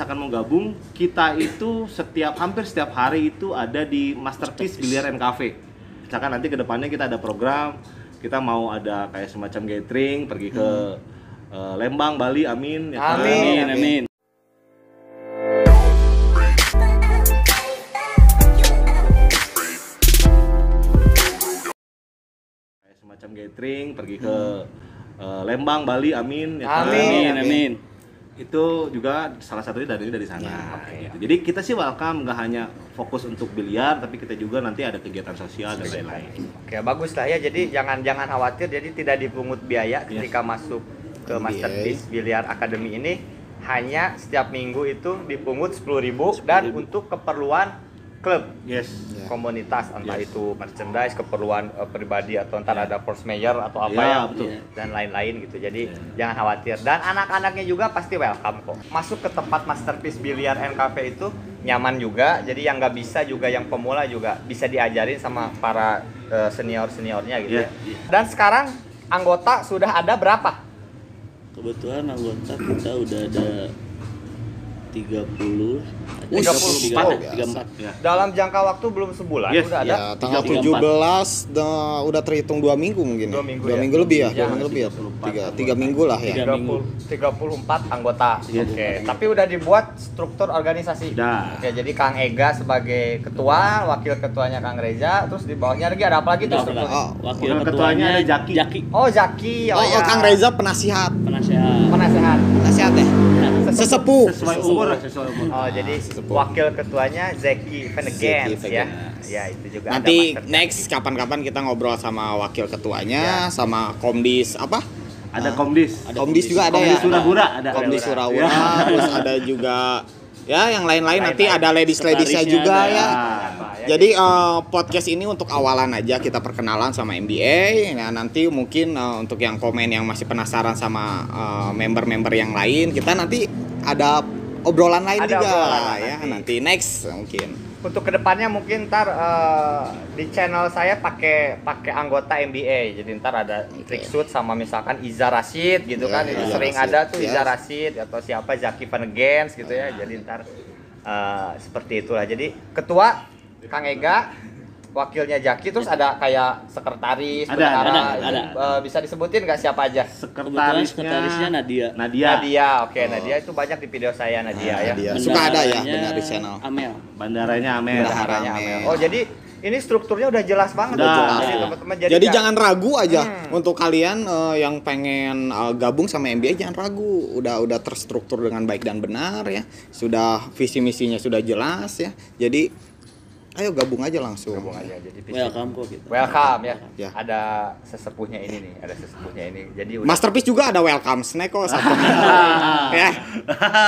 misalkan mau gabung, kita itu hampir setiap hari itu ada di Masterpiece Biliar and Cafe. Misalkan nanti ke depannya kita ada program, kita mau ada kayak semacam gathering, pergi ke Lembang, Bali, amin. Ya, Amin. Kayak semacam gathering, pergi ke Lembang, Bali, amin. Ya, Amin. Itu juga salah satunya dari sana. Gitu. Jadi kita sih welcome, nggak hanya fokus untuk biliar, tapi kita juga nanti ada kegiatan sosial dan lain-lain. Oke, bagus lah ya. Jadi jangan khawatir. Jadi tidak dipungut biaya ketika masuk ke Masterpiece Biliar Academy ini. Hanya setiap minggu itu dipungut 10.000 dan untuk keperluan klub, komunitas, entah itu merchandise, keperluan pribadi atau entar ada force mayor atau apa betul. Dan lain-lain gitu. Jadi jangan khawatir. Dan anak-anaknya juga pasti welcome kok. Masuk ke tempat Masterpiece Biliar and Cafe itu nyaman juga. Jadi yang nggak bisa juga, yang pemula juga bisa diajarin sama para senior-seniornya gitu ya. Dan sekarang anggota sudah ada berapa? Kebetulan anggota kita udah ada 34 ya. Dalam jangka waktu belum sebulan udah ada. Ya, tanggal 17 udah terhitung 2 minggu mungkin. 2 minggu. 2 minggu lebih ya. 2 minggu lebih ya. 3 minggu lah ya. 34 anggota. Oke. Tapi udah dibuat struktur organisasi. Oke, jadi Kang Ega sebagai ketua, wakil ketuanya Kang Reza, terus di bawahnya lagi ada apa lagi tuh strukturnya? Wakil ketuanya ada Jaki. Oh, Jaki. Oh, Kang Reza penasihat ya. Sesepuh. Sesuai umur. Oh, jadi wakil ketuanya Zeki Venegens ya. Ya, itu juga nanti ada next kapan-kapan kita ngobrol sama wakil ketuanya, sama Komdis apa? Ada Komdis. Komdis juga ada ya. Komdis Surahura ada. Komdis Surahura, terus ada juga ya yang lain-lain nanti ada ladies-ladiesnya juga ya. Jadi podcast ini untuk awalan aja, kita perkenalan sama MBA. Nah, nanti mungkin untuk yang komen yang masih penasaran sama member-member yang lain, kita nanti ada obrolan lain juga ya. Nanti next mungkin. Untuk kedepannya mungkin ntar di channel saya pakai anggota MBA. Jadi ntar ada Trickshoot sama misalkan Iza Rashid gitu kan. Itu sering Rashid. Ada tuh Iza Rashid atau siapa Zaki Venegens gitu ya. Jadi ntar seperti itulah. Jadi ketua Kang Ega, wakilnya Jaki, terus ada kayak sekretaris, ada. Bisa disebutin nggak siapa aja? Sekretarisnya Nadia. Oke, Nadia itu banyak di video saya Nadia ya. Suka ada ya benar di channel. Bandaranya Amel. Oh, jadi ini strukturnya udah jelas banget. Jadi teman-teman jadi jangan ragu aja untuk kalian yang pengen gabung sama MBA, jangan ragu. Udah terstruktur dengan baik dan benar ya. Sudah visi misinya sudah jelas ya. Jadi ayo gabung aja langsung. Jadi welcome kok gitu. Welcome ya. Ada sesepuhnya ini. Jadi Masterpiece juga ada welcome snack kok Sabtu. Ya.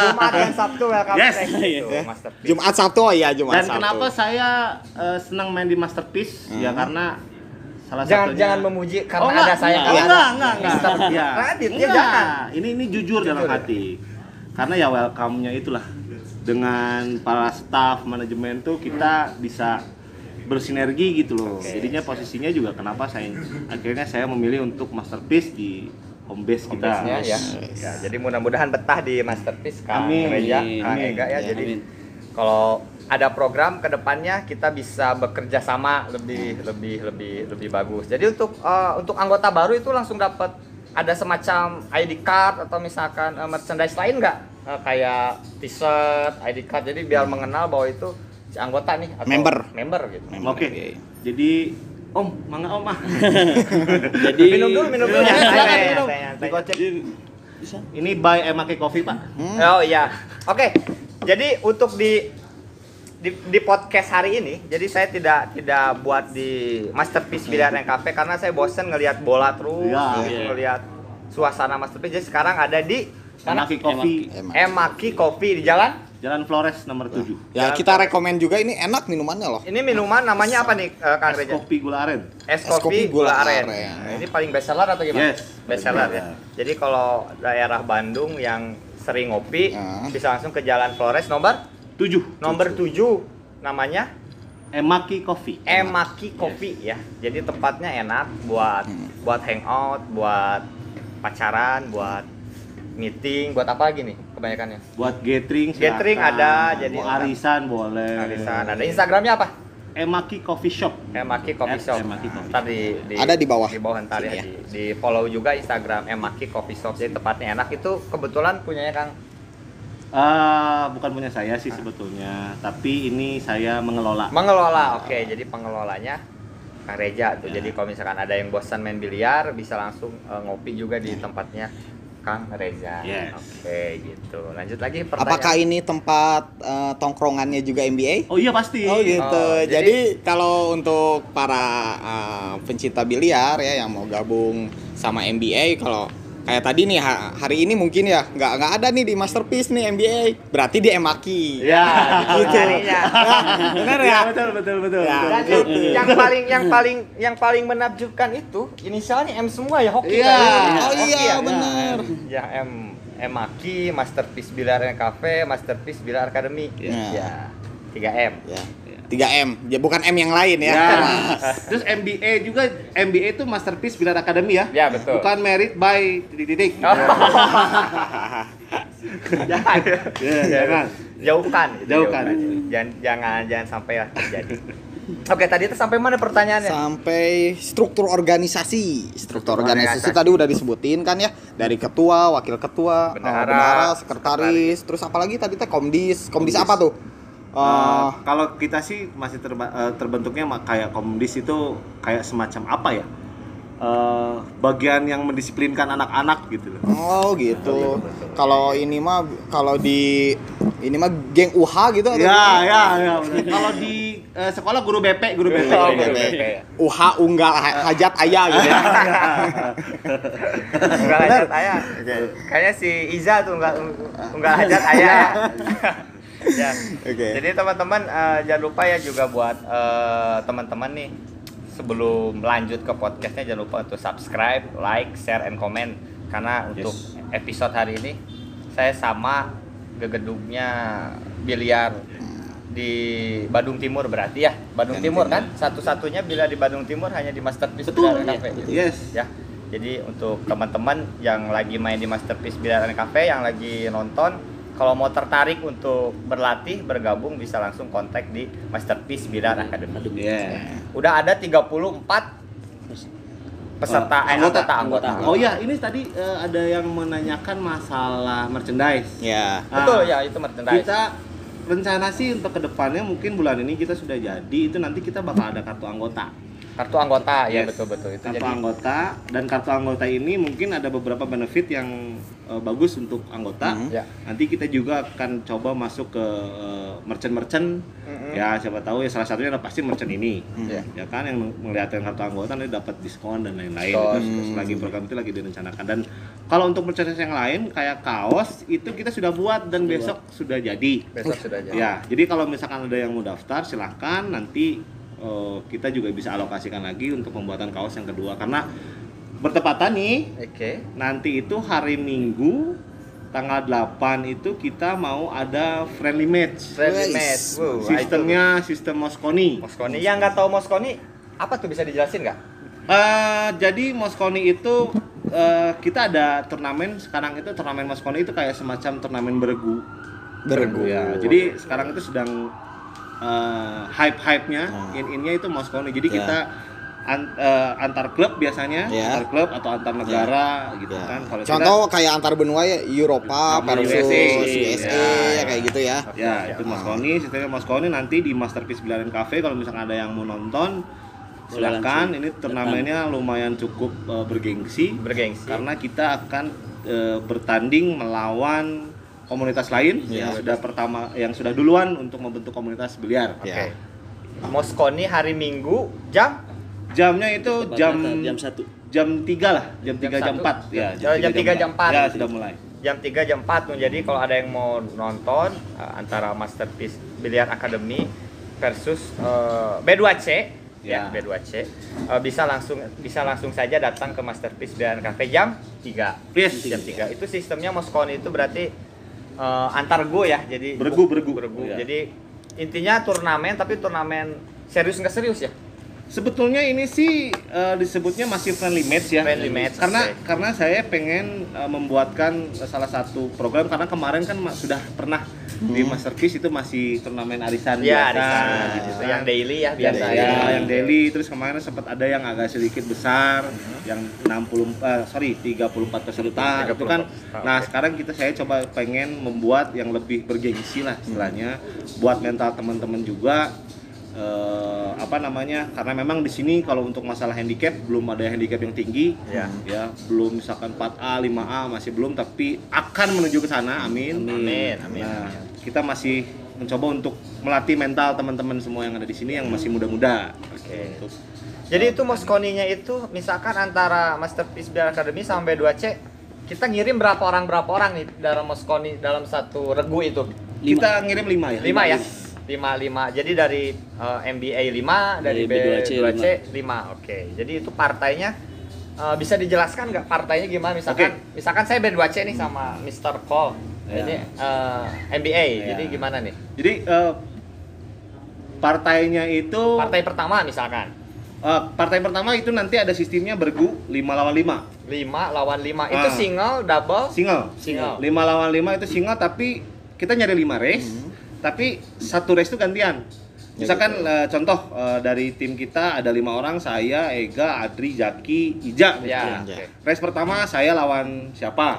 Jumat dan Sabtu welcome snack gitu. Masterpiece. Jumat Sabtu Jumat Dan Sabtu. kenapa saya senang main di Masterpiece? Ya karena salah satunya jangan memuji karena ada saya enggak. Jangan. Ini jujur dalam hati. Karena ya welcome-nya itulah. Dengan para staff manajemen tuh kita bisa bersinergi gitu loh. Jadinya posisinya juga kenapa akhirnya saya memilih untuk Masterpiece di home base kita. Ya. Jadi mudah-mudahan betah di Masterpiece Kang Reza, Kang Ega ya. Jadi kalau ada program kedepannya kita bisa bekerja sama lebih bagus. Jadi untuk anggota baru itu langsung dapat ada semacam ID card atau misalkan merchandise lain nggak? Kayak t-shirt, ID card, jadi biar mengenal bahwa itu si anggota nih atau member gitu. Oke. Jadi mangga Om ah. Jadi minum dulu. Ini by Emake Coffee, Pak. Oh iya. Oke. Jadi untuk di podcast hari ini, jadi saya tidak buat di Masterpiece Biliar and Cafe karena saya bosen ngelihat bola terus, ngelihat suasana Masterpiece. Jadi sekarang ada di Emaki Coffee di Jalan Flores nomor 7. Ya, kita rekomen juga, ini enak minumannya loh. Ini minuman namanya apa nih, Kang Reza? Kopi gula aren. Es kopi gula aren. Nah, ini paling best seller atau gimana? Yes, best seller ya. Jadi kalau daerah Bandung yang sering ngopi bisa langsung ke Jalan Flores nomor 7. Nomor 7 namanya Emaki Coffee. Emaki Coffee ya. Jadi tempatnya enak buat hangout, buat pacaran, buat meeting, buat apa lagi nih? kebanyakannya? Buat gathering Gathering silakan. ada, jadi mau arisan boleh. Arisan. Ada Instagramnya apa? Emaki Coffee Shop. Emaki Coffee Shop. Emaki Coffee Ntar Ada di bawah. Di bawah ntar ya. Sini ya. Di follow juga Instagram Emaki Coffee Shop. Jadi tempatnya enak. Itu kebetulan punyanya Kang. Bukan punya saya sih sebetulnya, tapi ini saya mengelola. Mengelola. Oke, jadi pengelolanya Kang Reja tuh. Ya. Jadi kalau misalkan ada yang bosan main biliar bisa langsung ngopi juga di tempatnya Kang Reza. Yes. Oke, gitu. Lanjut lagi pertanyaan. Apakah ini tempat tongkrongannya juga NBA? Oh iya pasti. Oh gitu. Oh, jadi kalau untuk para pencinta biliar ya yang mau gabung sama NBA, kalau kayak tadi nih hari ini mungkin ya nggak ada nih di Masterpiece nih NBA, berarti di Emaki. Ya, Gitu. carinya. Benar Ya, ya? betul. Ya. Dan yang paling menakjubkan itu inisialnya M semua ya, hoki Iya. kan? Oh Hoki iya ya? benar. Ya Emaki, Masterpiece Biliar Cafe, Masterpiece Biliar Academy. Ya. Ya. 3M. Ya. 3M, ya bukan M yang lain ya. Ya. Terus MBA juga, MBA itu Masterpiece Biliar Academy ya. Ya, betul. Bukan merit by titik-titik. Oh. Jangan. Ya, jangan. Jauhkan. gitu, Jauhkan. Jangan sampai lah terjadi. Oke, tadi itu sampai mana pertanyaannya? Sampai struktur organisasi. Struktur organisasi organisasi. tadi udah disebutin kan ya, dari ketua, wakil ketua, Bendahara, sekretaris, terus apalagi tadi teh komdis. Komdis apa tuh? Kalau kita sih masih terbentuknya kayak komdis itu kayak semacam apa ya? Bagian yang mendisiplinkan anak-anak gitu loh. Oh gitu. Kalau ini mah geng UH gitu atau Ya, gimana? ya. benar. Kalau di sekolah guru BP. Oh, guru BP. UH unggal hajat ayah gitu. Unggal hajat ayah. Kayaknya si Iza tuh unggal hajat ayah ya. Ya. Oke. Jadi teman-teman jangan lupa ya juga buat teman-teman nih, sebelum lanjut ke podcastnya jangan lupa untuk subscribe, like, share, and comment. Karena untuk episode hari ini saya sama gegedugnya biliar di Badung Timur berarti ya. Badung Timur kan satu-satunya biliar di Badung Timur hanya di Masterpiece Betul. Biliar Cafe. Yes. Ya. Jadi untuk teman-teman yang lagi main di Masterpiece Biliar Cafe, yang lagi nonton, kalau mau tertarik untuk berlatih, bergabung bisa langsung kontak di Masterpiece Biliar Academy. Yeah. Udah ada 34 peserta anggota. Oh iya, ini tadi ada yang menanyakan masalah merchandise. Ya. Betul ya, itu merchandise. Kita rencana sih untuk kedepannya mungkin bulan ini kita sudah jadi, itu nanti kita bakal ada kartu anggota. Kartu anggota, ya Yes. betul itu. Kartu Jadi anggota, dan kartu anggota ini mungkin ada beberapa benefit yang bagus untuk anggota. Ya. Nanti kita juga akan coba masuk ke merchant-merchant. Ya, siapa tahu ya salah satunya ada pasti merchant ini. Ya. Ya kan, yang melihatkan kartu anggota nanti dapat diskon dan lain-lain. Diskon. Terus lagi program itu lagi direncanakan. Dan kalau untuk merchandise yang lain kayak kaos itu kita sudah buat dan besok sudah jadi. besok sudah jadi. Ya, jadi kalau misalkan ada yang mau daftar silahkan, nanti kita juga bisa alokasikan lagi untuk pembuatan kaos yang kedua, karena bertepatan nih Oke. nanti itu hari Minggu tanggal 8 itu kita mau ada friendly match. Friendly Nice. match. Wow, Sistemnya sistem Mosconi. Mosconi. Yang nggak tahu Mosconi, apa tuh, bisa dijelasin nggak? Jadi Mosconi itu kita ada turnamen sekarang, itu turnamen Mosconi itu kayak semacam turnamen beregu. Ya. Jadi sekarang itu sedang hype-nya, in-nya itu Mosconi. Jadi kita antar klub biasanya, antar klub atau antar negara gitu kan. Kalau Contoh kayak antar benua ya, Eropa Sama versus USA, USA kayak gitu ya. ya itu Mosconi, sistemnya Mosconi. Nanti di Masterpiece Biliar Cafe kalau misalkan ada yang mau nonton silakan. Ini turnamennya lumayan cukup bergengsi karena kita akan bertanding melawan komunitas lain yang sudah duluan untuk membentuk komunitas biliar. Oke. Mosconi hari Minggu jamnya itu jam 1. jam 3 lah, jam 3 jam 4 ya. Jam 3 jam 4. Ya, sudah mulai. Jam 3 jam 4. Jadi kalau ada yang mau nonton antara Masterpiece Biliar Academy versus B2C ya, B2C, bisa langsung saja datang ke Masterpiece Biliar Cafe jam 3. Yes. Jam 3. Itu sistemnya Mosconi itu berarti antar go ya, jadi Beregu. Ya. Jadi intinya turnamen, tapi turnamen serius nggak serius ya? Sebetulnya ini sih disebutnya masih friendly match ya. Friendly match, Karena saya pengen membuatkan salah satu program, karena kemarin kan sudah pernah di Masterpiece itu masih turnamen arisan Ya, biasa gitu. Yang daily ya biasa ya. Yang daily, terus kemarin sempat ada yang agak sedikit besar, yang 34 peserta itu kan. Nah, sekarang saya coba pengen membuat yang lebih bergengsi lah istilahnya, buat mental teman-teman juga. Karena memang di sini kalau untuk masalah handicap belum ada handicap yang tinggi, ya belum misalkan 4A, 5A masih belum, tapi akan menuju ke sana, amin. Nah, kita masih mencoba untuk melatih mental teman-teman semua yang ada di sini yang masih muda-muda. Oke. Jadi itu Mosconi-nya itu misalkan antara Masterpiece Biar Academy sampai 2C, kita ngirim berapa orang nih dalam Mosconi dalam satu regu itu? Kita ngirim 5 ya. 5 ya. 5. Jadi dari MBA 5, dari B2C 5. Oke. Jadi itu partainya bisa dijelaskan nggak partainya gimana? Misalkan saya B2C nih sama Mr. Cole. Ini MBA. Jadi gimana nih? Jadi partainya itu Partai pertama misalkan. Partai pertama itu nanti ada sistemnya bergu 5 lawan 5. 5 lawan 5. Itu single, double? Single. 5 lawan 5 itu single, tapi kita nyari 5 race. Tapi satu race itu gantian. Misalkan contoh dari tim kita ada 5 orang, saya, Ega, Adri, Jaki, Ija. Race pertama saya lawan siapa?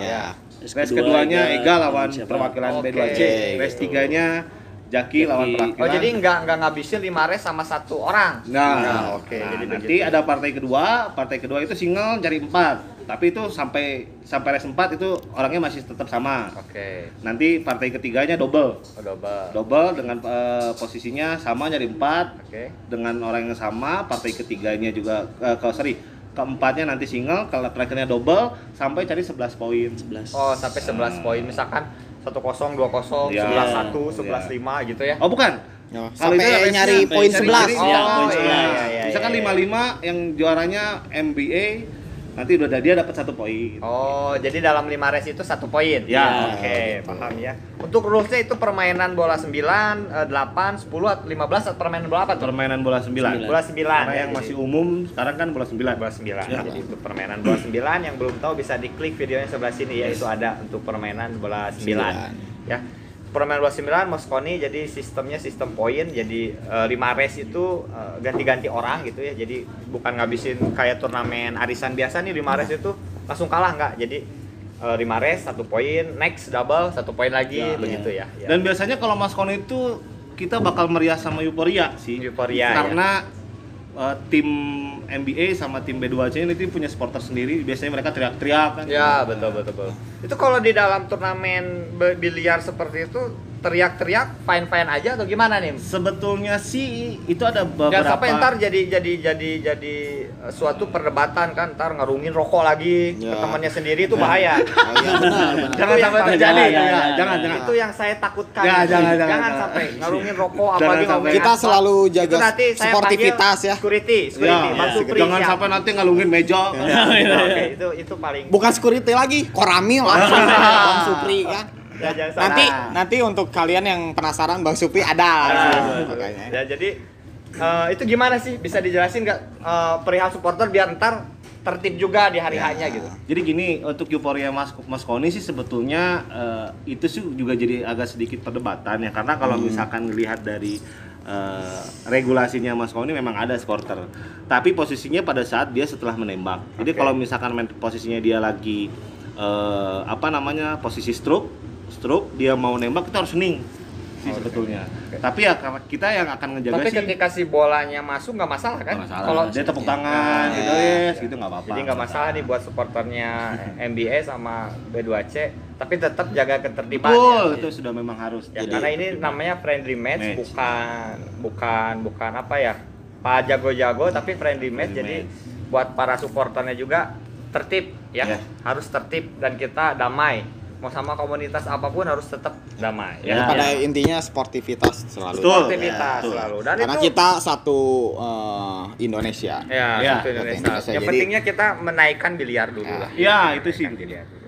Race keduanya Ega lawan perwakilan B2C. Race tiganya Jaki lawan perwakilan. Oh, jadi nggak ngabisin 5 race sama satu orang. Jadi nanti ada partai kedua itu single cari 4. Tapi itu sampai race 4 itu orangnya masih tetap sama. Nanti partai ketiganya double dengan posisinya sama nyari 4. Dengan orang yang sama, partai ketiganya juga keempatnya nanti single, kalau terakhirnya double sampai cari 11 poin. Oh, sampai 11 poin misalkan 1-0, 2-0, 11-1, 11-5 gitu ya. Oh, bukan. Sampai nyari poin 11. Misalkan 5-5 yang juaranya MBA, nanti udah dia dapat 1 poin. Oh, jadi dalam 5 race itu 1 poin. Oke, paham ya. Untuk rulesnya itu permainan bola 9, 8, 10, 15 atau permainan bola apa tuh? Permainan bola 9. Bola 9. Karena yang masih umum sekarang kan bola 9. Bola 9. Jadi itu permainan bola 9, yang belum tahu bisa diklik videonya sebelah sini ya, itu ada untuk permainan bola 9. Ya. Permainan bola 9 Mosconi jadi sistemnya sistem poin, jadi 5 race itu ganti-ganti orang gitu ya, jadi bukan ngabisin kayak turnamen arisan biasa nih 5 race itu langsung kalah, nggak, jadi 5 race 1 poin, next double 1 poin lagi begitu ya. Dan biasanya kalau Mosconi itu kita bakal meriah sama Euphoria sih, karena tim MBA sama tim B2C ini punya supporter sendiri, biasanya mereka teriak-teriak kan. Ya, betul. Itu kalau di dalam turnamen biliar seperti itu teriak-teriak fine-fine aja atau gimana nih? Sebetulnya sih itu ada beberapa. Jangan sampai ntar jadi suatu perdebatan kan, ntar ngerungin rokok lagi ke temannya sendiri, itu bahaya. Benar. Jangan sampai terjadi. Jangan. Itu yang saya takutkan. Jangan sampai ngerungin rokok, apalagi ngomongin. Kita selalu jaga sportivitas ya. Security, Bang Supri. Jangan sampai nanti ngalungin meja. Oke, itu paling. Bukan security lagi, Koramil langsung Bang Supri kan. Nanti untuk kalian yang penasaran, Bang Supri ada. Ya, jadi itu gimana sih, bisa dijelasin nggak perihal supporter biar ntar tertib juga di hari hanya gitu. Jadi gini, untuk Euphoria Mosconi sih sebetulnya itu sih juga jadi agak sedikit perdebatan ya, karena kalau misalkan lihat dari regulasinya Mosconi memang ada supporter, tapi posisinya pada saat dia setelah menembak. Jadi kalau misalkan posisinya dia lagi posisi stroke dia mau nembak, kita harus hening sih sebetulnya. Tapi ya karena kita yang akan ngejaga. Tapi ketika si bolanya masuk nggak masalah kan? Kalau dia tepuk tangan gitu nggak apa-apa. Jadi nggak masalah nih buat supporternya MBA sama B2C, tapi tetap jaga ketertiban. Betul, itu sudah memang harus. Ya, karena ini namanya friendly match. Bukan apa ya, Pak jago-jago, tapi friendly match. Jadi buat para supporternya juga tertib ya. Harus tertib dan kita damai. Mau sama komunitas apapun harus tetap damai. Ya, pada intinya sportivitas selalu. Sportivitas selalu. Dan karena itu, kita satu Indonesia. Satu Indonesia. Yang pentingnya kita menaikkan biliar dulu lah. Ya, itu sih.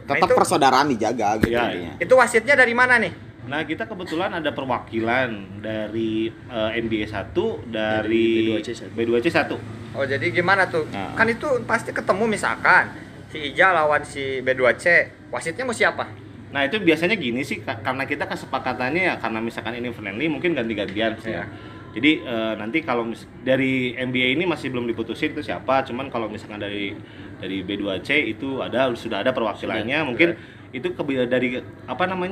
Tetap persaudaraan dijaga gitu intinya. Itu wasitnya dari mana nih? Nah, kita kebetulan ada perwakilan dari NBA 1 dari B2C 1. Oh, jadi gimana tuh? Nah. Kan itu pasti ketemu misalkan si Ija lawan si B2C, wasitnya mau siapa? Nah, itu biasanya gini sih, karena kita kesepakatannya ya karena misalkan ini friendly mungkin ganti-gantian sih ya. Jadi nanti kalau dari NBA ini masih belum diputusin itu siapa, cuman kalau misalkan dari B2C itu sudah ada perwakilannya, mungkin itu dari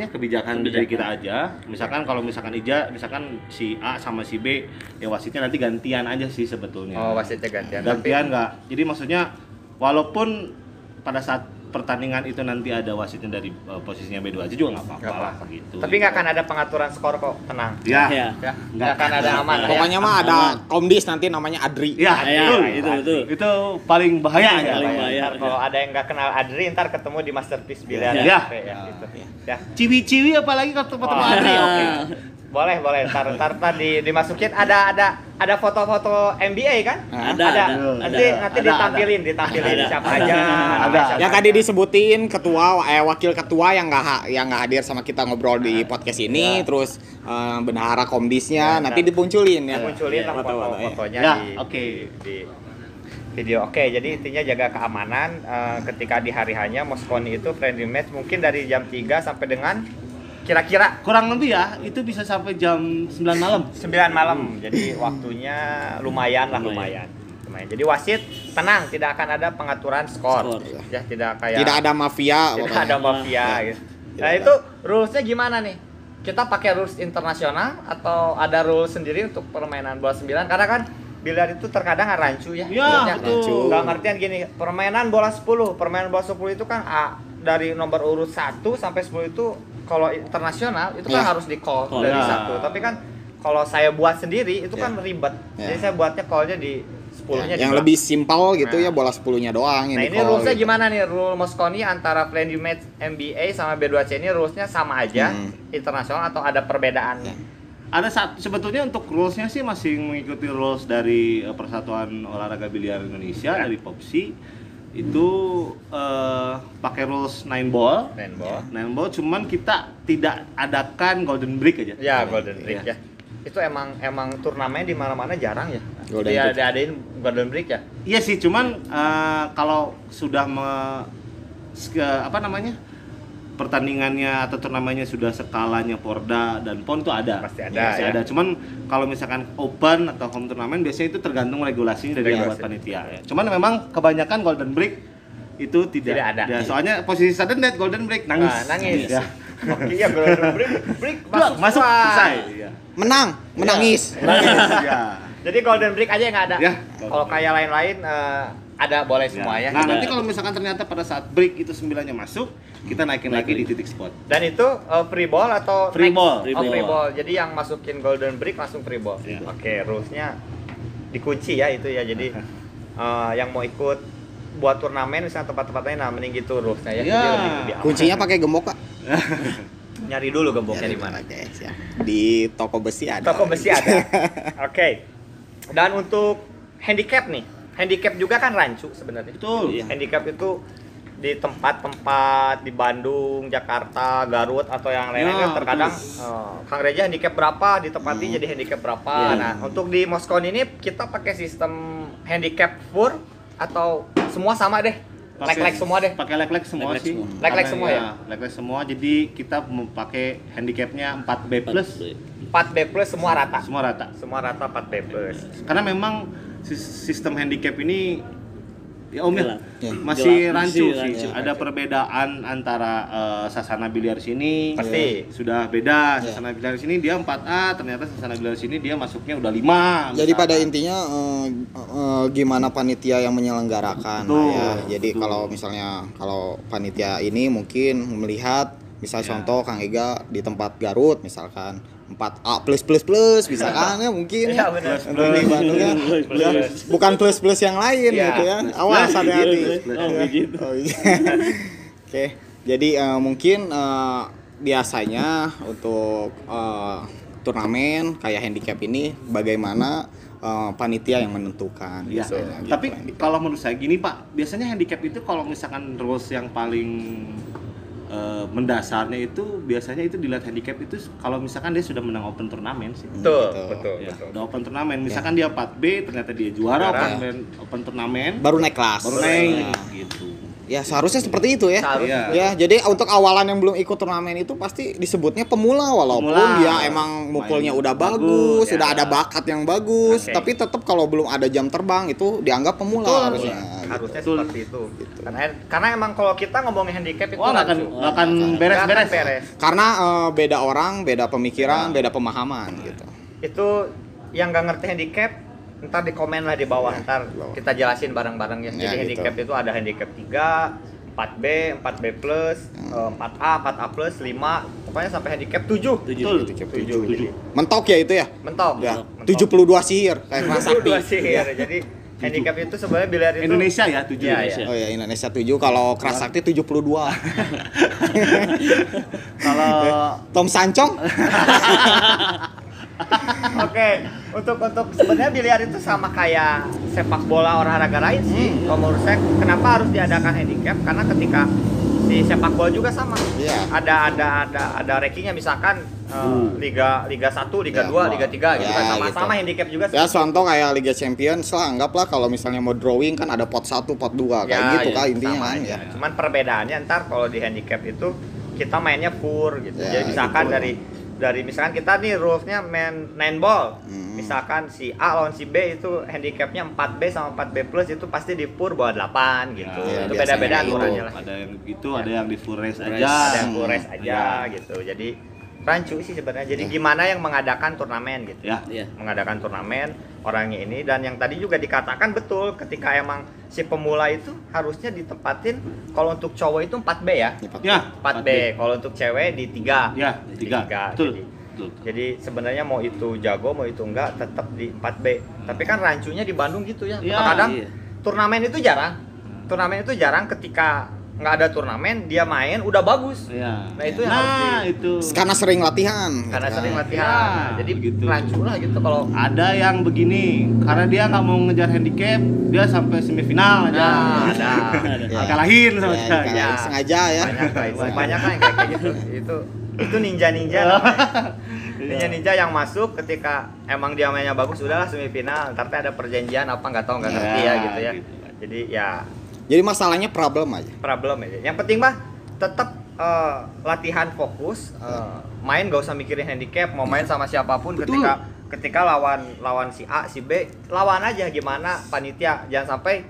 kebijakan dari kita aja. Misalkan kalau misalkan misalkan si A sama si B ya wasitnya nanti gantian aja sih sebetulnya. Oh, wasitnya gantian. Gantian nggak. Jadi maksudnya walaupun pada saat pertandingan itu nanti ada wasitnya dari posisinya B2 aja juga nggak apa-apa gitu. Tapi nggak akan ada pengaturan skor kok, tenang. Ya. Nggak akan ada aman. Pokoknya mah ada komdis nanti namanya Adri. Ya, betul. Itu paling bahaya ya. Paling bahaya. Kalau ada yang nggak kenal Adri, ntar ketemu di Masterpiece Biliar Ya. gitu. Ya. Ciwi-ciwi apalagi kalau ketemu Adri. Oke. Boleh. Ntar dimasukin ada foto-foto NBA kan? Ada. Nanti ditampilin siapa aja. Ada. Yang tadi disebutin wakil ketua yang nggak hadir sama kita ngobrol di podcast ini, terus bendahara komdisnya nanti dimunculin ya. Munculin lah foto-fotonya Ya, di video. Oke, jadi intinya jaga keamanan ketika di hari hanya Mosconi itu friendly match mungkin dari jam 3 sampai dengan kira-kira Kurang lebih ya, itu bisa sampai jam 9 malam. 9 malam. Jadi waktunya lumayan. Jadi wasit tenang, tidak akan ada pengaturan skor. Ya, tidak ada mafia. Tidak ada mafia gitu. Nah, itu rules-nya gimana nih? Kita pakai rules internasional atau ada rules sendiri untuk permainan bola 9? Karena kan biliar itu terkadang rancu ya. Iya, betul. Dalam artian gini, permainan bola 10 itu kan dari nomor urut 1 sampai 10 itu kalau internasional itu kan harus di call dari 1. Tapi kan kalau saya buat sendiri itu kan ribet. Jadi saya buatnya call-nya di 10-nya yang lebih simpel gitu ya, bola 10-nya doang. Nah, ini rules-nya gimana nih? Rule Mosconi antara friendly match NBA sama B2C ini rules-nya sama aja internasional atau ada perbedaan? Ada sebetulnya untuk rules-nya sih masih mengikuti rules dari Persatuan Olahraga Biliar Indonesia dari POPSI. Itu pakai rules 9 ball, cuman kita tidak adakan golden break aja. Ya, golden break ya. Itu emang turnamen di mana-mana jarang ya. Diadain golden break ya. Iya sih, cuman kalau sudah pertandingannya atau turnamennya sudah skalanya Porda dan PON itu ada. Pasti ada. Cuman kalau misalkan open atau home turnamen biasanya itu tergantung regulasinya dari buat panitia. Cuman memang kebanyakan golden break itu tidak ada. Soalnya posisi sudden death golden break nangis. Ya. Iya, golden break masuk selesai. Iya. Menangis. Ya. Jadi golden break aja yang ada. Ya. Kalau kayak lain-lain ada boleh semua ya. Nah, nanti kalau misalkan ternyata pada saat break itu 9-nya masuk, kita naikin lagi di titik spot. Dan itu free ball atau free ball? Free ball. Jadi yang masukin golden break langsung free ball. Ya. Oke, rules-nya dikunci ya itu ya. Jadi yang mau ikut buat turnamen misalnya tempat-tempatnya mending gitu rules-nya ya. Ya. Jadi lebih aman. Kuncinya pakai gembok, Pak. Nyari dulu gemboknya di mana. Di toko besi ada. Oke. Dan untuk handicap nih. Handicap juga kan rancu sebenarnya. Betul. Handicap itu di tempat-tempat di Bandung, Jakarta, Garut atau yang lain-lain kan terkadang Kang Reja handicap berapa ditempati jadi handicap berapa. Nah, untuk di Mosconi ini kita pakai sistem handicap full atau semua sama deh. Leg-leg semua deh. Pakai leg-leg semua sih. Leg-leg semua ya. Leg-leg semua. Jadi kita memakai handicapnya 4B+. 4B+ semua rata. Semua rata 4B+. Karena memang sistem handicap ini ya Om ya, Jelas. masih rancu sih. Ada perbedaan antara Sasana Biliar sini pasti sudah beda. Sasana Biliar sini dia 4A, ternyata Sasana Biliar sini dia masuknya udah 5. Jadi pada intinya gimana panitia yang menyelenggarakan ya. Jadi kalau misalnya panitia ini mungkin melihat contoh Kang Ega di tempat Garut misalkan 4A plus misalkan ya mungkin ya. Untuk di Bandung ya. Bukan plus yang lain gitu ya. Awas hati-hati. Oke. Jadi mungkin biasanya untuk turnamen kayak handicap ini bagaimana panitia yang menentukan ya. Gitu. Tapi kalau menurut saya gini Pak, biasanya handicap itu kalau misalkan rules yang paling mendasarnya itu biasanya itu dilihat handicap itu kalau misalkan dia sudah menang open turnamen sih. Betul. Ya, udah open turnamen. Misalkan dia 4B ternyata dia juara open turnamen, Baru naik kelas. baru naik gitu. Ya seharusnya seperti itu ya. Seharusnya. Ya, jadi untuk awalan yang belum ikut turnamen itu pasti disebutnya pemula walaupun Pemula. dia emang mukulnya Main udah bagus, bagus, ya. sudah ada bakat yang bagus, Oke. tapi tetap kalau belum ada jam terbang itu dianggap pemula Betul. harusnya. Harusnya Betul. seperti itu. Karena emang kalau kita ngomongin handicap itu Wah, nggak akan beres-beres. Karena beda orang, beda pemikiran, beda pemahaman gitu. Itu yang nggak ngerti handicap, ntar di komen lah di bawah, ntar kita jelasin bareng-bareng ya. Jadi Ya, gitu. handicap itu ada handicap 3, 4B, 4B plus, 4A, 4A plus, 5, pokoknya sampai handicap 7. Betul. 7. Mentok ya itu ya? Mentok. Ya, mentok. 72 sihir kayak kelas sakti. 72 sihir. Jadi handicap itu sebenarnya biliar itu Indonesia ya 7. Iya, Indonesia. Oh ya, Indonesia 7, kalau kelas sakti 72. Kalau Tom Sancong? Oke, untuk sebenarnya biliar itu sama kayak sepak bola olahraga lain sih. Kalau menurut saya, kenapa harus diadakan handicap? Karena ketika di sepak bola juga sama. Iya. Ada rankingnya misalkan Liga 1, Liga Ya, 2, Liga 3 gitu ya, kan sama-sama gitu. handicap juga. Ya contoh kayak Liga Champions lah, anggaplah kalau misalnya mau drawing kan ada pot 1, pot 2 kayak gitu kan intinya sama kan aja. ya. Cuman perbedaannya ntar kalau di handicap itu kita mainnya pur gitu. Ya, Jadi misalkan gitu. dari misalkan kita nih rulesnya main 9 ball. Misalkan si A lawan si B itu handicapnya 4B sama 4B plus itu pasti di pur bawah 8 gitu. Ya, itu biasanya beda-beda gitu. aturannya lah. ada yang gitu, ada yang di full race Race. aja. Ada yang full race aja Ya. gitu. Jadi rancu sih sebenarnya. Jadi gimana yang mengadakan turnamen gitu. Ya. Iya. Mengadakan turnamen orangnya ini, dan yang tadi juga dikatakan betul ketika emang si pemula itu harusnya ditempatin kalau untuk cowok itu 4B ya. Ya, 4B. Kalau untuk cewek di 3. Ya, 3. Betul. Jadi, Betul. jadi sebenarnya mau itu jago mau itu enggak tetap di 4B. Tapi kan rancunya di Bandung gitu ya. Iya, Kadang iya. turnamen itu jarang. Turnamen itu jarang ketika nggak ada turnamen dia main udah bagus. Ya. Nah, itu yang harus itu. Karena sering latihan. Karena gitu sering kan. latihan. Ya, Nah, jadi begitu. rancu lah gitu kalau Ada yang begini, karena dia nggak mau ngejar handicap, dia sampai semifinal aja. nah, ada. Ya. Kalahin sama Ya, dia. dikalahin Ya. sengaja ya. Banyak lah itu. Banyak lah yang kayak gitu. Itu ninja ninja yang masuk ketika emang dia mainnya bagus udahlah semifinal, ntar teh ada perjanjian apa nggak tahu nggak ngerti ya gitu ya. gitu. Jadi ya Jadi masalahnya problem aja. problem aja. Yang penting mah tetap latihan fokus, main gak usah mikirin handicap, mau main sama siapapun. Betul. ketika lawan si A, si B, lawan aja gimana panitia. Jangan sampai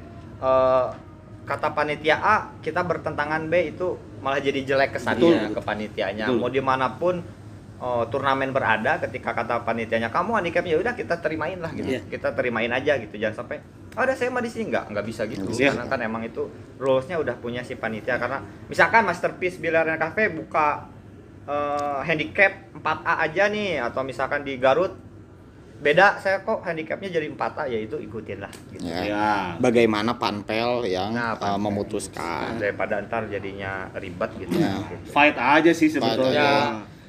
kata panitia A kita bertentangan B itu malah jadi jelek kesannya Betul. ke panitianya. Betul. Mau dimanapun turnamen berada, ketika kata panitianya kamu handicapnya udah kita terimain lah gitu. Iya. Kita terimain aja gitu. Jangan sampai ada saya mah di sini nggak bisa gitu. Iya. Karena kan emang itu rules-nya udah punya si panitia. Karena misalkan Masterpiece Biliar dan Cafe buka handicap 4A aja nih, atau misalkan di Garut beda, saya kok handicapnya jadi 4A, ya itu ikutin lah gitu. Ya. Ya. Bagaimana panpel yang Nah, panpel. memutuskan. Daripada ntar jadinya ribet gitu. Ya. Gitu. Fight aja sih Fight sebetulnya. Ya,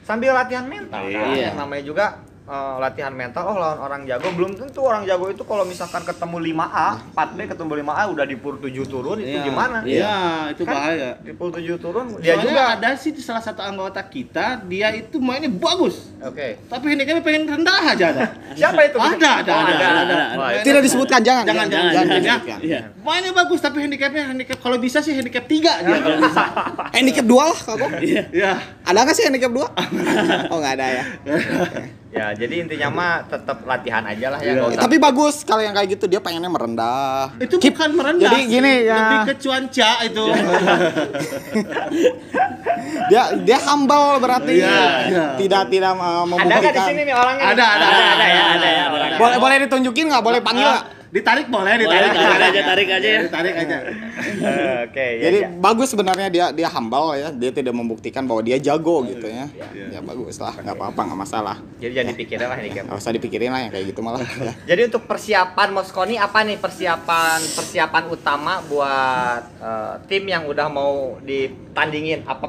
sambil latihan mental kan. Iya. Yang namanya juga latihan mental. Oh, lawan orang jago, belum tentu orang jago itu kalau misalkan ketemu 5A, 4B ketemu 5A udah di pur 7 turun, itu Iya. gimana? Iya, itu Kan bahaya. Di pur 7 turun dia Soalnya juga. ada sih di salah satu anggota kita, dia itu mainnya bagus. Oke. Tapi handicapnya pengen rendah aja ada. Siapa itu? Ada. Wah, itu- Tidak disebutkan, jangan Jangan, jangan, jangan ya. disebutkan. Iya. Mainnya bagus tapi handicap kalau bisa sih handicap 3 dia kalau bisa. Handicap 2 lah kalau. Ya. Ada nggak sih handicap 2? Oh nggak ada ya. Ya, jadi intinya mah tetap latihan aja lah ya. Iya. nggak usah- Tapi bagus kalau yang kayak gitu dia pengennya merendah. Itu Keep- bukan merendah. Jadi gini ya. Lebih ke cuanca itu. Dia humble berarti. Iya, iya. Tidak Ada nggak di membuktikan. sini nih orangnya? Ada ya orangnya. Boleh ditunjukin nggak? Boleh panggil nggak? Ditarik boleh, Boleh, ditarik. tarik aja ya. Ditarik aja. Oke, ya, Jadi ya. bagus sebenarnya dia humble ya. Dia tidak membuktikan bahwa dia jago gitu ya. Iya. Ya bagus lah, nggak apa-apa, nggak masalah. Jadi jangan dipikirin lah ini. Nggak usah dipikirin lah yang kayak gitu malah. Ya. Jadi untuk persiapan Moskoni apa nih persiapan utama buat tim yang udah mau ditandingin, apa